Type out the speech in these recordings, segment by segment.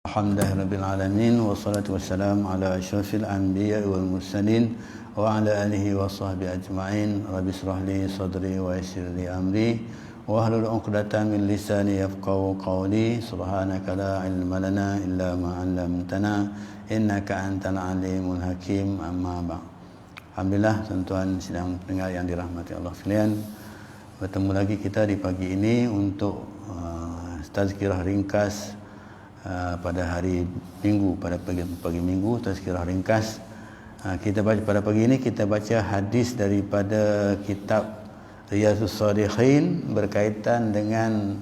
Alhamdulillahirabbil alamin wassalatu wassalamu ala asyrafil anbiya'i wal mursalin wa ala alihi wa sahbihi ajma'in. Rabbi shrah li sadri wa yassir li amri wa hlul 'uqdatam min lisani yafqahu qawli. Subhanaka la ilma lana illa ma 'allamtana innaka antal alimul hakim. Amma ba'd. Alhamdulillah, tuan-tuan sidang pendengar yang dirahmati Allah sekalian, bertemu lagi kita di pagi ini untuk tazkirah ringkas pada hari Minggu, pada pagi Minggu, tazkirah ringkas. Kita baca pada pagi ini, kita baca hadis daripada kitab Riyadhus Shalihin berkaitan dengan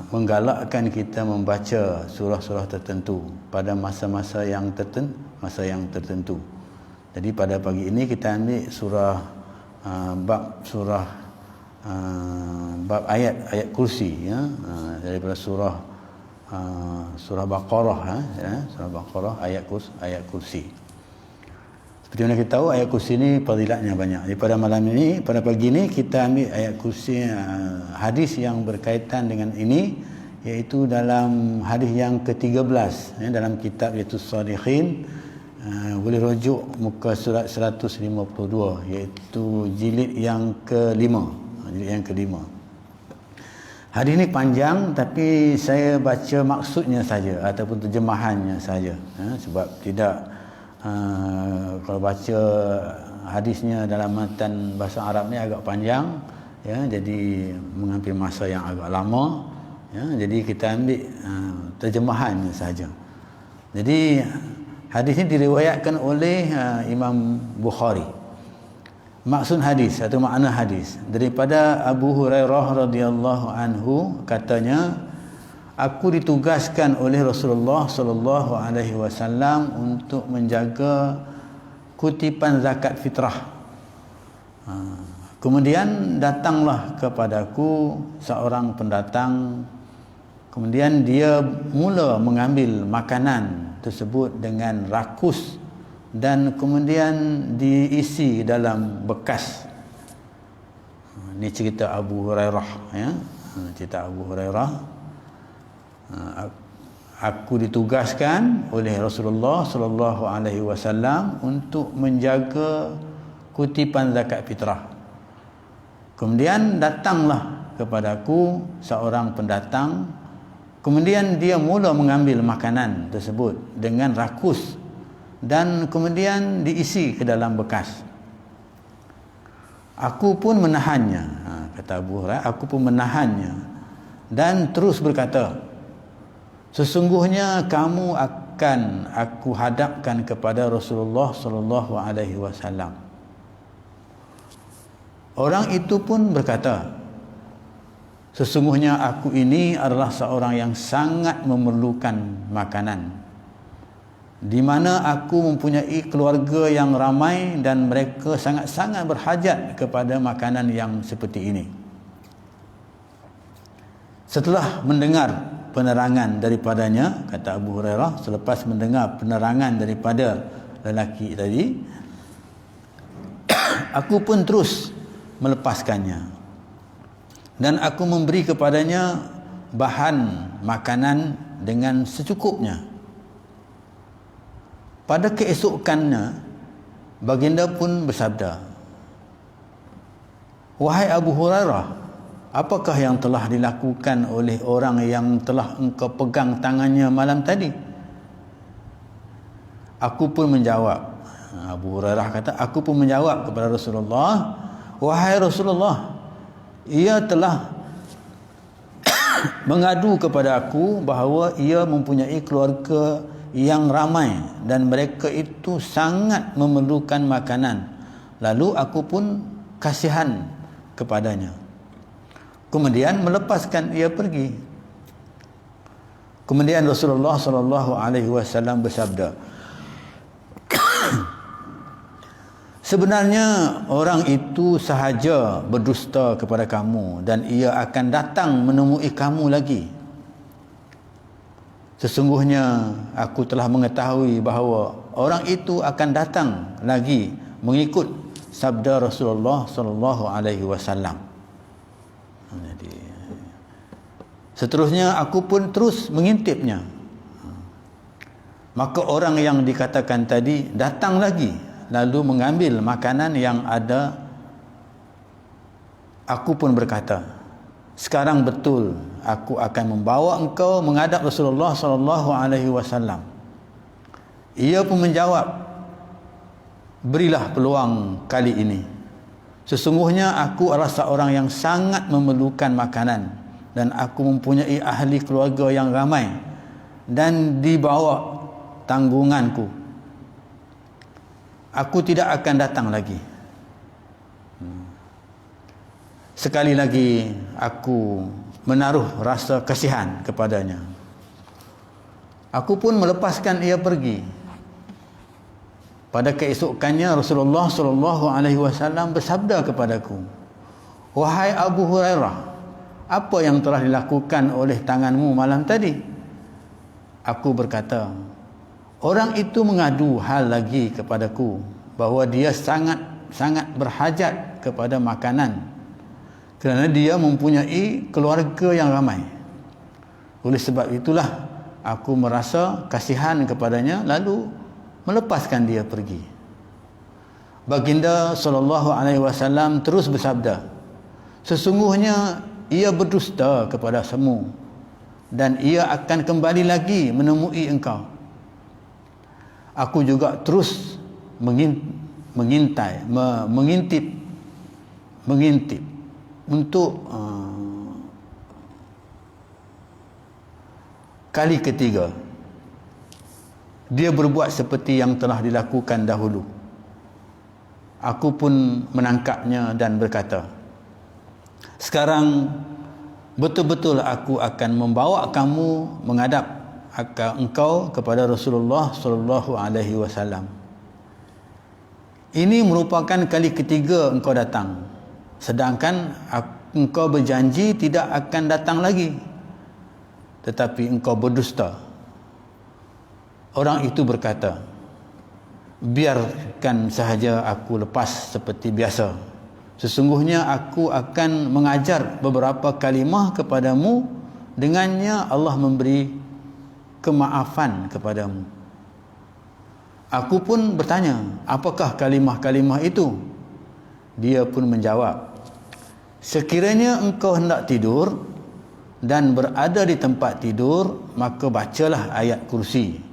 menggalakkan kita membaca surah-surah tertentu pada masa-masa yang tertentu. Jadi pada pagi ini kita ambil bab ayat kursi, ya, daripada surah Baqarah, surah Baqarah ayat kursi. Seperti mana kita tahu, ayat kursi ini fadilatnya banyak. Jadi pada malam ini, pada pagi ini kita ambil ayat kursi, hadis yang berkaitan dengan ini, iaitu dalam hadis yang ke-13 dalam kitab Riyadhus Shalihin. Boleh rujuk muka surat 152, iaitu jilid yang ke-5. Hadis ini panjang, tapi saya baca maksudnya saja ataupun terjemahannya saja, sebab tidak kalau baca hadisnya dalam matan bahasa Arab ni agak panjang, ya, jadi mengambil masa yang agak lama, ya, jadi kita ambil terjemahannya saja. Jadi hadis ini diriwayatkan oleh Imam Bukhari. Maksud hadis atau makna hadis daripada Abu Hurairah radhiyallahu anhu, katanya, aku ditugaskan oleh Rasulullah sallallahu alaihi wasallam untuk menjaga kutipan zakat fitrah. Kemudian datanglah kepadaku seorang pendatang, kemudian dia mula mengambil makanan tersebut dengan rakus dan kemudian diisi dalam bekas. Ini cerita Abu Hurairah, ya. Cerita Abu Hurairah. Aku ditugaskan oleh Rasulullah sallallahu alaihi wasallam untuk menjaga kutipan zakat fitrah. Kemudian datanglah kepadaku seorang pendatang, kemudian dia mula mengambil makanan tersebut dengan rakus dan kemudian diisi ke dalam bekas. Aku pun menahannya, kata Abu Hurairah, aku pun menahannya dan terus berkata, sesungguhnya kamu akan aku hadapkan kepada Rasulullah sallallahu alaihi wasallam. Orang itu pun berkata, sesungguhnya aku ini adalah seorang yang sangat memerlukan makanan, di mana aku mempunyai keluarga yang ramai dan mereka sangat-sangat berhajat kepada makanan yang seperti ini. Setelah mendengar penerangan daripadanya, kata Abu Hurairah, selepas mendengar penerangan daripada lelaki tadi, aku pun terus melepaskannya dan aku memberi kepadanya bahan makanan dengan secukupnya. Pada keesokannya, baginda pun bersabda, wahai Abu Hurairah, apakah yang telah dilakukan oleh orang yang telah engkau pegang tangannya malam tadi? Aku pun menjawab, Abu Hurairah kata, aku pun menjawab kepada Rasulullah, wahai Rasulullah, ia telah mengadu kepada aku bahawa ia mempunyai keluarga yang ramai dan mereka itu sangat memerlukan makanan. Lalu aku pun kasihan kepadanya, kemudian melepaskan ia pergi. Kemudian Rasulullah sallallahu alaihi wasallam bersabda, sebenarnya orang itu sahaja berdusta kepada kamu dan ia akan datang menemui kamu lagi. Sesungguhnya aku telah mengetahui bahawa orang itu akan datang lagi mengikut sabda Rasulullah sallallahu alaihi wasallam. Jadi seterusnya aku pun terus mengintipnya. Maka orang yang dikatakan tadi datang lagi, lalu mengambil makanan yang ada. Aku pun berkata, sekarang betul aku akan membawa engkau menghadap Rasulullah sallallahu alaihi wasallam. Ia pun menjawab, berilah peluang kali ini. Sesungguhnya aku adalah seorang yang sangat memerlukan makanan dan aku mempunyai ahli keluarga yang ramai dan di bawah tanggunganku. Aku tidak akan datang lagi. Sekali lagi aku menaruh rasa kasihan kepadanya. Aku pun melepaskan ia pergi. Pada keesokannya Rasulullah sallallahu alaihi wasallam bersabda kepadaku, "Wahai Abu Hurairah, apa yang telah dilakukan oleh tanganmu malam tadi?" Aku berkata, orang itu mengadu hal lagi kepadaku bahawa dia sangat berhajat kepada makanan kerana dia mempunyai keluarga yang ramai. Oleh sebab itulah aku merasa kasihan kepadanya lalu melepaskan dia pergi. Baginda sallallahu alaihi wasallam terus bersabda, sesungguhnya ia berdusta kepada semu dan ia akan kembali lagi menemui engkau. Aku juga terus mengintip untuk kali ketiga. Dia berbuat seperti yang telah dilakukan dahulu. Aku pun menangkapnya dan berkata, sekarang betul-betul aku akan membawa kamu menghadap engkau kepada Rasulullah sallallahu alaihi wasallam. Ini merupakan kali ketiga engkau datang, sedangkan engkau berjanji tidak akan datang lagi, tetapi engkau berdusta. Orang itu berkata, biarkan sahaja aku lepas seperti biasa. Sesungguhnya aku akan mengajar beberapa kalimah kepadamu, dengannya Allah memberi kemaafan kepadamu. Aku pun bertanya, apakah kalimah-kalimah itu? Dia pun menjawab, sekiranya engkau hendak tidur dan berada di tempat tidur, maka bacalah ayat kursi.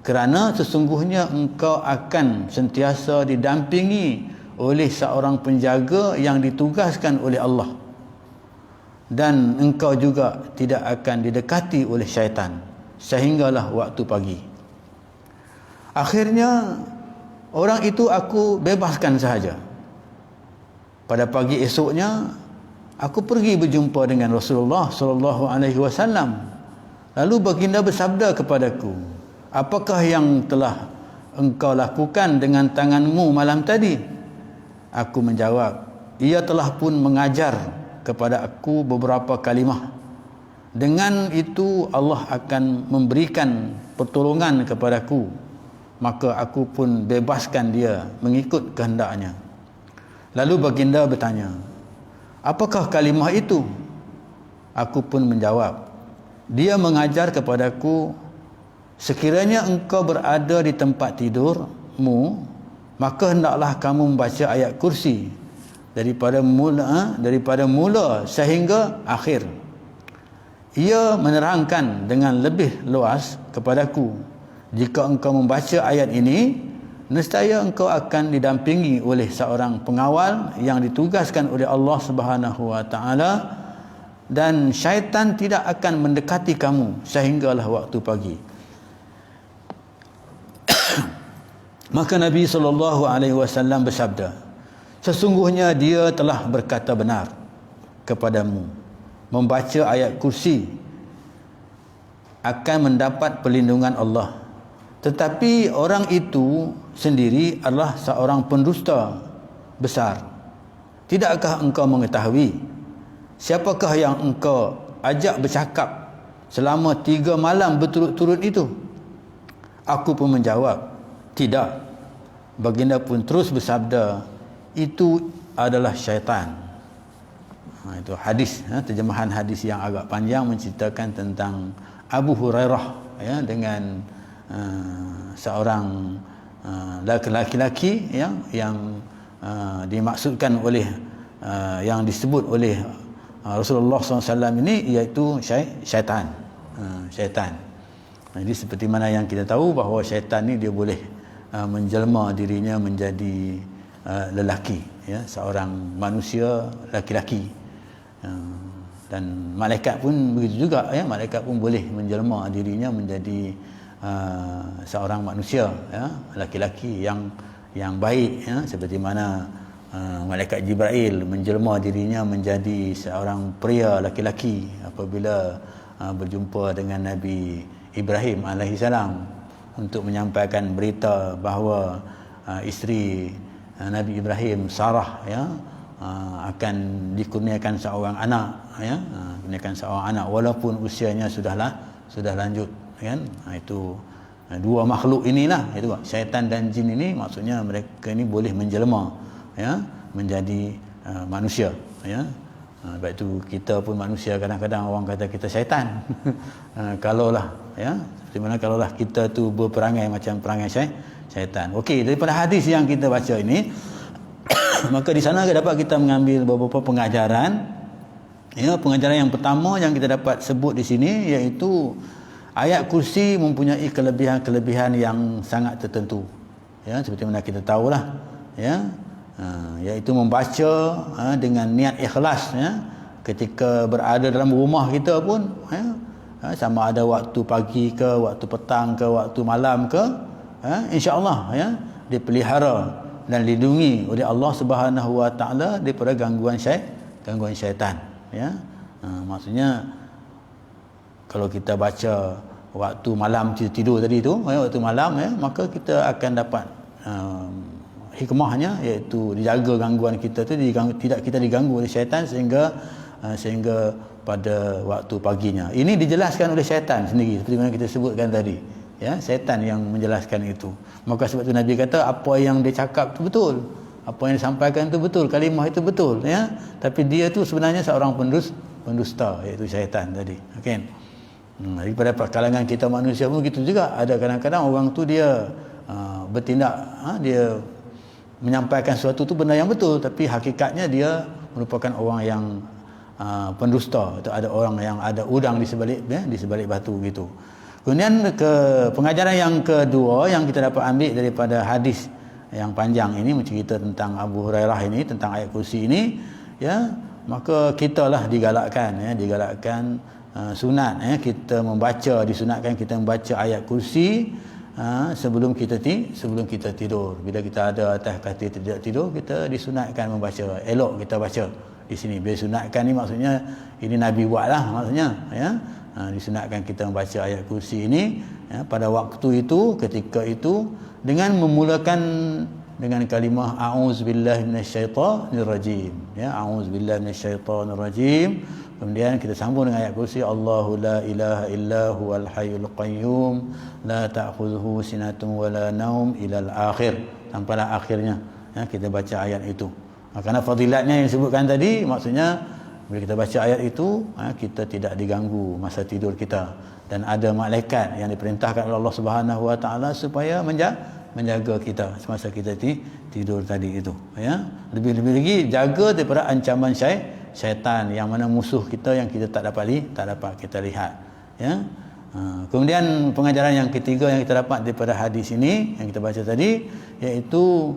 Kerana sesungguhnya engkau akan sentiasa didampingi oleh seorang penjaga yang ditugaskan oleh Allah. Dan engkau juga tidak akan didekati oleh syaitan sehinggalah waktu pagi. Akhirnya orang itu aku bebaskan sahaja. Pada pagi esoknya aku pergi berjumpa dengan Rasulullah sallallahu alaihi wasallam. Lalu baginda bersabda kepadaku, apakah yang telah engkau lakukan dengan tanganmu malam tadi? Aku menjawab, ia telah pun mengajar kepada aku beberapa kalimah. Dengan itu Allah akan memberikan pertolongan kepadaku. Maka aku pun bebaskan dia mengikut kehendaknya. Lalu baginda bertanya, apakah kalimah itu? Aku pun menjawab, dia mengajar kepadaku, sekiranya engkau berada di tempat tidurmu, maka hendaklah kamu membaca ayat kursi daripada mula sehingga akhir. Ia menerangkan dengan lebih luas kepadaku, jika engkau membaca ayat ini, nescaya engkau akan didampingi oleh seorang pengawal yang ditugaskan oleh Allah Subhanahu wa taala, dan syaitan tidak akan mendekati kamu sehinggalah waktu pagi. Maka Nabi SAW bersabda, sesungguhnya dia telah berkata benar kepadamu, membaca ayat kursi akan mendapat perlindungan Allah. Tetapi orang itu sendiri adalah seorang pendusta besar. Tidakkah engkau mengetahui siapakah yang engkau ajak bercakap selama 3 malam berturut-turut itu? Aku pun menjawab, tidak. Baginda pun terus bersabda, itu adalah syaitan. Itu hadis, terjemahan hadis yang agak panjang menceritakan tentang Abu Hurairah dengan seorang laki-laki yang dimaksudkan oleh yang disebut oleh Rasulullah SAW ini, iaitu syaitan. Syaitan. Jadi seperti mana yang kita tahu bahawa syaitan ni dia boleh menjelma dirinya menjadi lelaki, ya, seorang manusia laki-laki. Dan malaikat pun begitu juga, ya, malaikat pun boleh menjelma dirinya menjadi seorang manusia, ya, laki-laki yang baik, ya, seperti mana malaikat Jibril menjelma dirinya menjadi seorang pria laki-laki apabila berjumpa dengan Nabi Ibrahim alaihissalam untuk menyampaikan berita bahawa isteri Nabi Ibrahim, Sarah, ya, akan dikurniakan seorang anak, ya, kurniakan seorang anak walaupun usianya sudah lanjut, kan. Itu dua makhluk inilah, itu syaitan dan jin ini, maksudnya mereka ini boleh menjelma, ya, menjadi manusia, ya. Sebab itu kita pun manusia, kadang-kadang orang kata kita syaitan. Kalaulah, ya, seperti mana kalaulah kita tu berperangai macam perangai syaitan. Okey, daripada hadis yang kita baca ini maka di sana dapat kita mengambil beberapa pengajaran. Ya, pengajaran yang pertama yang kita dapat sebut di sini iaitu ayat kursi mempunyai kelebihan-kelebihan yang sangat tertentu. Ya, seperti mana kita tahulah, ya, iaitu membaca dengan niat ikhlas, ya, ketika berada dalam rumah kita pun, ya, sama ada waktu pagi ke, waktu petang ke, waktu malam ke, insya-Allah, ya, dipelihara dan dilindungi oleh Allah Subhanahu Wa Taala daripada gangguan syaitan, ya. Maksudnya kalau kita baca waktu malam tidur tadi tu, waktu malam, ya, maka kita akan dapat hikmahnya, iaitu dijaga gangguan kita tu, tidak kita diganggu oleh syaitan sehingga pada waktu paginya. Ini dijelaskan oleh syaitan sendiri seperti mana kita sebutkan tadi, ya, syaitan yang menjelaskan itu. Maka sebab tu Nabi kata apa yang dia cakap tu betul, apa yang disampaikan tu betul, kalimah itu betul, ya, tapi dia tu sebenarnya seorang pendusta, iaitu syaitan tadi. Okey. Daripada kalangan kita manusia pun begitu juga. Ada kadang-kadang orang tu dia bertindak, dia menyampaikan sesuatu tu benda yang betul, tapi hakikatnya dia merupakan orang yang pendusta, atau ada orang yang ada udang di sebalik batu gitu. Kemudian pengajaran yang kedua yang kita dapat ambil daripada hadis yang panjang ini mencerita tentang Abu Hurairah ini, tentang ayat kursi ini, ya, maka kitalah digalakkan sunat, ya, kita disunatkan kita membaca ayat kursi sebelum kita tidur. Bila kita ada atas katil tidak tidur, kita disunatkan membaca, elok kita baca di sini. Bila sunatkan ni maksudnya ini Nabi buatlah, maksudnya, ya, disunatkan kita membaca ayat kursi ini, ya, pada waktu itu, ketika itu, dengan memulakan dengan kalimah a'udzubillahi minasyaitonirrajim, ya, a'udzubillahi minasyaitonirrajim. Kemudian kita sambung dengan ayat kursi, Allahu la ilaha illa huwal hayyul qayyum la ta'khudhuhu sinatun wala naum ilal akhir, sampailah akhirnya, ya, kita baca ayat itu. Kerana fadilatnya yang disebutkan tadi, maksudnya bila kita baca ayat itu, kita tidak diganggu masa tidur kita, dan ada malaikat yang diperintahkan oleh Allah Subhanahu Wa Taala supaya menjaga kita semasa kita tidur tadi itu, ya. Lebih-lebih lagi jaga daripada ancaman syaitan yang mana musuh kita yang kita tak dapat kita lihat, ya. Kemudian pengajaran yang ketiga yang kita dapat daripada hadis ini yang kita baca tadi, iaitu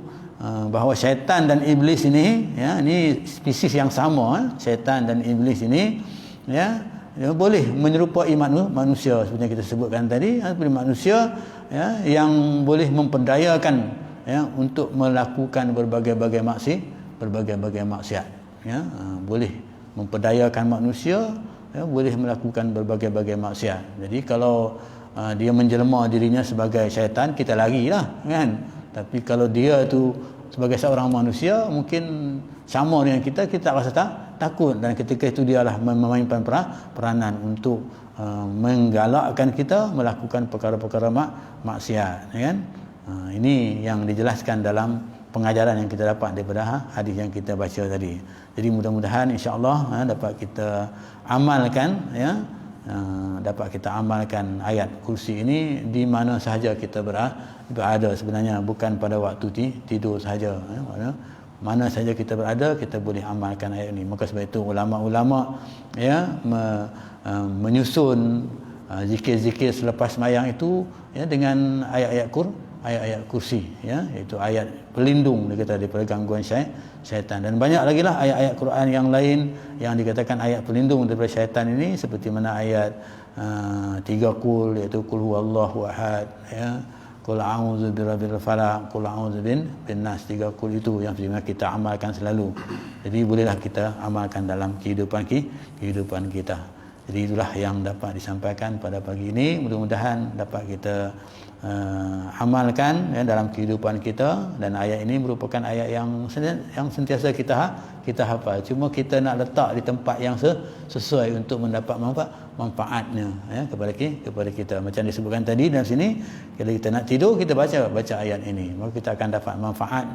bahawa syaitan dan iblis ini, ya, ini spesies yang sama, syaitan dan iblis ini, ya, dia boleh menyerupai manusia seperti yang kita sebutkan tadi, seperti manusia, ya, yang boleh memperdayakan, ya, untuk melakukan berbagai-bagai maksiat, ya, boleh memperdayakan manusia, ya, boleh melakukan berbagai-bagai maksiat. Jadi kalau dia menjelma dirinya sebagai syaitan, kita larilah, kan. Tapi kalau dia tu sebagai seorang manusia, mungkin sama dengan kita rasa takut, dan ketika itu dialah memainkan peranan untuk menggalakkan kita melakukan perkara-perkara maksiat, kan. Ini yang dijelaskan dalam pengajaran yang kita dapat daripada hadis yang kita baca tadi. Jadi mudah-mudahan insya-Allah dapat kita amalkan, ya, dapat kita amalkan ayat kursi ini di mana sahaja kita berada sebenarnya, bukan pada waktu tidur sahaja. Mana sahaja kita berada, kita boleh amalkan ayat ini. Maka sebab itu ulama-ulama menyusun zikir-zikir selepas sembahyang itu dengan ayat-ayat kursi, iaitu ayat pelindung dikata daripada gangguan syaitan. Dan banyak lagi lah ayat-ayat Quran yang lain yang dikatakan ayat pelindung daripada syaitan ini, seperti mana ayat 3 qul, iaitu qul huwallahu ahad, qul a'udzu birabbil falaq, qul a'udzu bin nas. 3 qul itu yang kita amalkan selalu. Jadi bolehlah kita amalkan dalam kehidupan kita. Jadi itulah yang dapat disampaikan pada pagi ini. Mudah-mudahan dapat kita amalkan dalam kehidupan kita. Dan ayat ini merupakan ayat yang sentiasa kita hafal. Cuma kita nak letak di tempat yang sesuai untuk mendapat manfaatnya kepada kita. Macam disebutkan tadi dalam sini, kalau kita nak tidur, kita baca ayat ini, maka kita akan dapat manfaat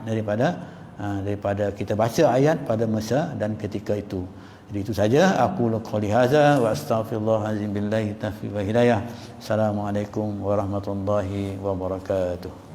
daripada kita baca ayat pada masa dan ketika itu. Jadi itu saja. Aku qouli hadza wa astaghfirullahalazim billahi taufiq wa hidayah. Assalamualaikum warahmatullahi wabarakatuh.